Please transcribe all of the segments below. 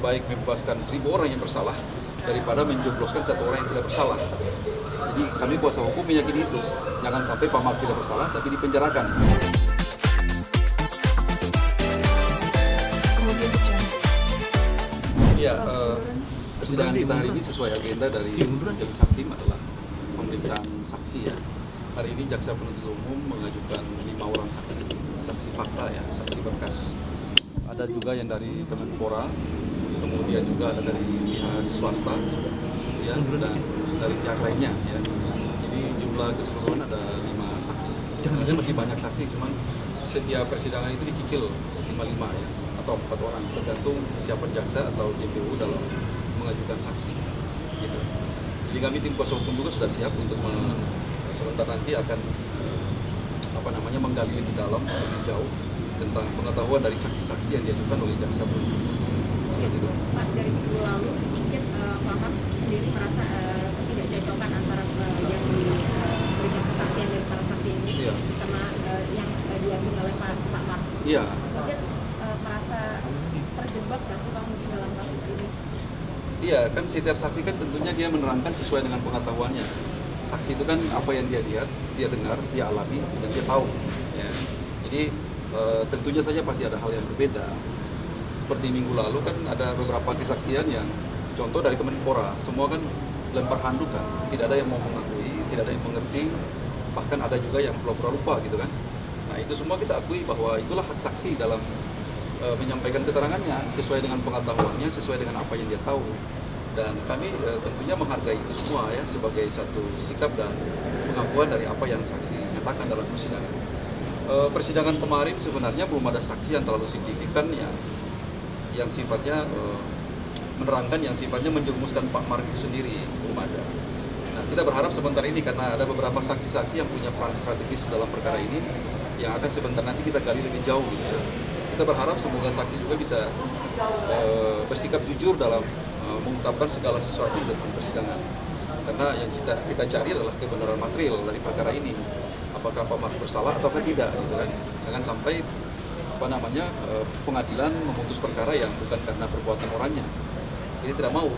baik membebaskan 1.000 orang yang bersalah daripada menjebloskan satu orang yang tidak bersalah. Jadi kami kuasa hukum meyakini itu, jangan sampai Pak Mark tidak bersalah tapi dipenjarakan. Ya, persidangan kita hari ini sesuai agenda dari majelis hakim adalah pemeriksaan saksi ya. Hari ini jaksa penuntut umum mengajukan 5 orang saksi fakta ya, saksi berkas. Ada juga yang dari Kemenpora, kemudian juga ada dari pihak swasta ya, dan dari pihak lainnya ya. Jadi jumlah keseluruhan ada 5 saksi. Sebenarnya masih banyak saksi, cuman setiap persidangan itu dicicil 5 ya, atau 4 orang, tergantung kesiapan jaksa atau JPU dalam mengajukan saksi gitu. Jadi kami tim kuasa hukum juga sudah siap untuk sebentar nanti akan menggali lebih dalam, lebih jauh tentang pengetahuan dari saksi-saksi yang diajukan oleh jaksa penuntut umum. Seperti itu. Pak, dari minggu lalu mungkin Pak Mark sendiri merasa ketidakcocokan antara yang diberikan kesaksian dari para saksi ini sama yang diakini oleh Pak Mark. Iya. Mungkin merasa terjebak nggak sih Pak mungkin dalam kasus ini? Iya, kan setiap saksi kan tentunya dia menerangkan sesuai dengan pengetahuannya. Saksi itu kan apa yang dia lihat, dia dengar, dia alami, dan dia tahu. Ya. Jadi tentunya saja pasti ada hal yang berbeda. Seperti minggu lalu kan ada beberapa kesaksian yang contoh dari Kemenpora, semua kan lempar handuk kan, tidak ada yang mau mengakui, tidak ada yang mengerti, bahkan ada juga yang pura-pura lupa gitu kan. Nah itu semua kita akui bahwa itulah hak saksi dalam menyampaikan keterangannya sesuai dengan pengetahuannya, sesuai dengan apa yang dia tahu. Dan kami tentunya menghargai itu semua ya sebagai satu sikap dan pengakuan dari apa yang saksi nyatakan dalam persidangan. Persidangan kemarin sebenarnya belum ada saksi yang terlalu signifikan yang sifatnya menerangkan, yang sifatnya menjerumuskan Pak Mark itu sendiri, belum ada. Nah kita berharap sebentar ini karena ada beberapa saksi-saksi yang punya peran strategis dalam perkara ini yang akan sebentar nanti kita gali lebih jauh gitu ya. Kita berharap semoga saksi juga bisa bersikap jujur dalam mengungkapkan segala sesuatu di depan persidangan. Karena yang kita cari adalah kebenaran material dari perkara ini. Apakah Pak Mark bersalah atau tidak gitu kan. Jangan sampai pengadilan memutus perkara yang bukan karena perbuatan orangnya. Ini tidak mau.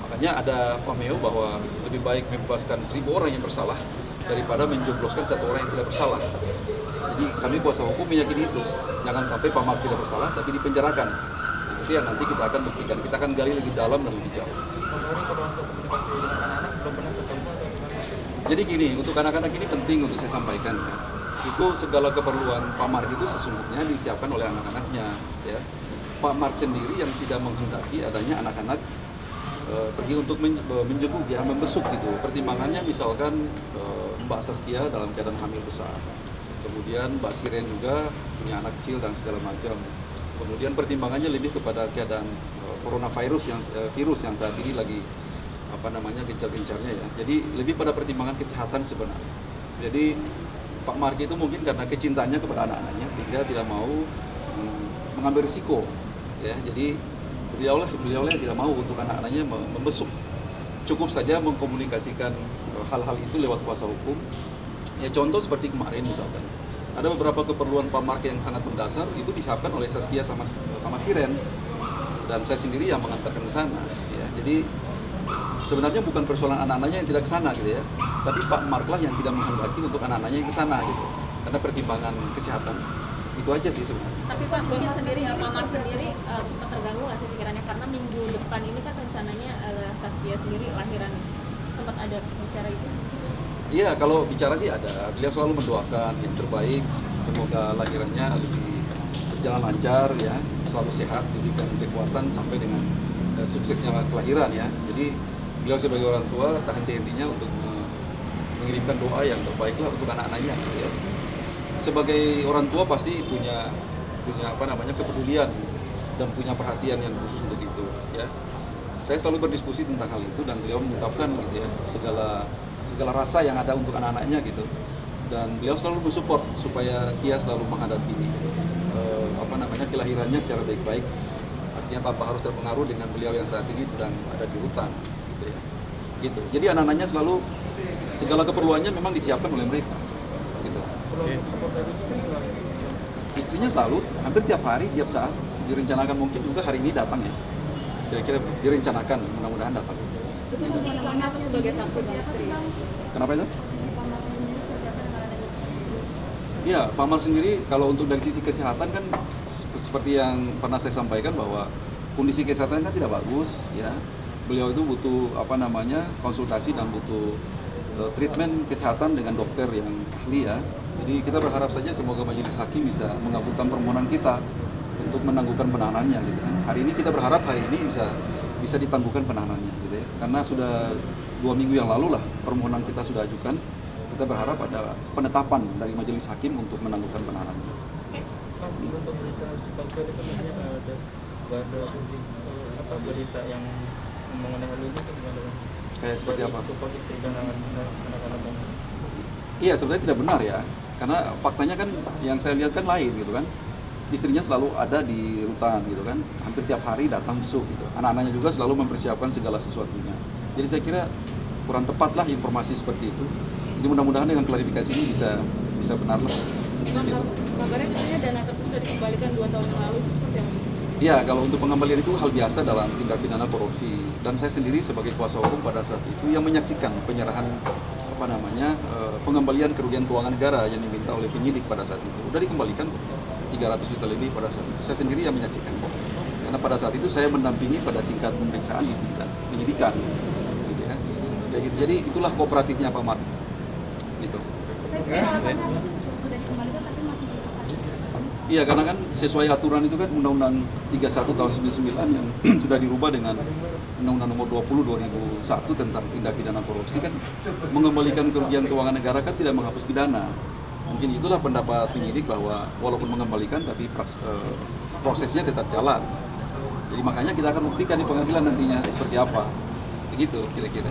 Makanya ada pameo bahwa lebih baik membebaskan 1.000 orang yang bersalah daripada menjebloskan satu orang yang tidak bersalah. Jadi kami kuasa hukum meyakini itu. Jangan sampai Pak Mark tidak bersalah tapi dipenjarakan. Itu yang nanti kita akan buktikan. Kita akan gali lebih dalam dan lebih jauh. Jadi gini, untuk anak-anak ini penting untuk saya sampaikan ya. Itu segala keperluan Pak Mark itu sesungguhnya disiapkan oleh anak-anaknya ya. Pak Mark sendiri yang tidak menghendaki adanya anak-anak pergi untuk menjenguk ya, membesuk gitu. Pertimbangannya misalkan Mbak Saskia dalam keadaan hamil besar. Kemudian Mbak Siren juga punya anak kecil dan segala macam. Kemudian pertimbangannya lebih kepada keadaan coronavirus virus yang saat ini lagi gencar-gencarnya ya. Jadi lebih pada pertimbangan kesehatan sebenarnya. Jadi Pak Mark itu mungkin karena kecintaannya kepada anak-anaknya sehingga tidak mau mengambil risiko ya. Jadi beliaulah yang tidak mau untuk anak-anaknya membesuk. Cukup saja mengkomunikasikan hal-hal itu lewat kuasa hukum. Ya contoh seperti kemarin misalkan. Ada beberapa keperluan Pak Mark yang sangat mendasar itu disiapkan oleh Saskia sama Siren. Dan saya sendiri yang mengantarkan ke sana ya. Jadi sebenarnya bukan persoalan anak-anaknya yang tidak ke sana gitu ya. Tapi Pak Mark lah yang tidak menghendaki untuk anak-anaknya yang ke sana gitu. Karena pertimbangan kesehatan. Itu aja sih sebenarnya. Tapi Pak mungkin sendiri Pak Mark sendiri sempat terganggu nggak sih pikirannya karena minggu depan ini kan rencananya Saskia sendiri lahiran, sempat ada bicara itu? Iya, kalau bicara sih ada. Beliau selalu mendoakan yang terbaik. Semoga lahirannya lebih berjalan lancar ya, selalu sehat, diberikan kekuatan sampai dengan suksesnya kelahiran ya. Jadi beliau sebagai orang tua tak henti-hentinya untuk mengirimkan doa yang terbaik lah untuk anak-anaknya gitu ya. Sebagai orang tua pasti punya kepedulian dan punya perhatian yang khusus untuk itu ya. Saya selalu berdiskusi tentang hal itu dan beliau mengungkapkan gitu ya segala rasa yang ada untuk anak-anaknya gitu. Dan beliau selalu mensupport supaya Kia selalu menghadapi kelahirannya secara baik-baik. Artinya tanpa harus terpengaruh dengan beliau yang saat ini sedang ada di hutan gitu ya. Gitu. Jadi anak-anaknya selalu segala keperluannya memang disiapkan oleh mereka. Gitu. Istrinya selalu hampir tiap hari, tiap saat direncanakan mungkin juga hari ini datang ya. kira-kira direncanakan mudah-mudahan datang. Itu untuk menemukan atau sebagai saksi Bang Istri? Kenapa itu? Iya, Pak Mark sendiri kalau untuk dari sisi kesehatan kan seperti yang pernah saya sampaikan bahwa kondisi kesehatan kan tidak bagus, ya. Beliau itu butuh konsultasi dan butuh treatment kesehatan dengan dokter yang ahli, ya. Jadi kita berharap saja semoga majelis hakim bisa mengabulkan permohonan kita untuk menangguhkan penahanannya, gitu kan. Hari ini kita berharap hari ini bisa ditangguhkan penahanannya, gitu ya. Karena sudah 2 minggu yang lalu lah permohonan kita sudah ajukan. Kita berharap ada penetapan dari majelis hakim untuk menangguhkan penahanannya. Untuk berita sepatu itu ada berita yang mengenai hal ini gimana? Kayak seperti apa? Anak-anak. Iya, sebenarnya tidak benar ya, karena faktanya kan yang saya lihat kan lain gitu kan. Istrinya selalu ada di rutan gitu kan, hampir tiap hari datang besuk gitu. Anak-anaknya juga selalu mempersiapkan segala sesuatunya. Jadi saya kira kurang tepat lah informasi seperti itu. Jadi mudah-mudahan dengan klarifikasi ini bisa benar lah. Gitu. Kabarnya katanya dana tersebut sudah dikembalikan 2 tahun yang lalu, itu seperti apa? Iya, kalau untuk pengembalian itu hal biasa dalam tindak pidana korupsi. Dan saya sendiri sebagai kuasa hukum pada saat itu yang menyaksikan penyerahan pengembalian kerugian keuangan negara yang diminta oleh penyidik pada saat itu. Udah dikembalikan 300 juta lebih pada saat itu. Saya sendiri yang menyaksikan. Karena pada saat itu saya mendampingi pada tingkat pemeriksaan di tingkat penyidikan. Gitu ya. Kayak gitu. Jadi itulah kooperatifnya Pak Mark. Gitu. Iya, karena kan sesuai aturan itu kan Undang-Undang 31 tahun 99 yang sudah dirubah dengan Undang-Undang nomor 20 2001 tentang tindak pidana korupsi kan mengembalikan kerugian keuangan negara kan tidak menghapus pidana. Mungkin itulah pendapat penyidik bahwa walaupun mengembalikan tapi prosesnya tetap jalan. Jadi makanya kita akan buktikan di pengadilan nantinya seperti apa. Begitu kira-kira.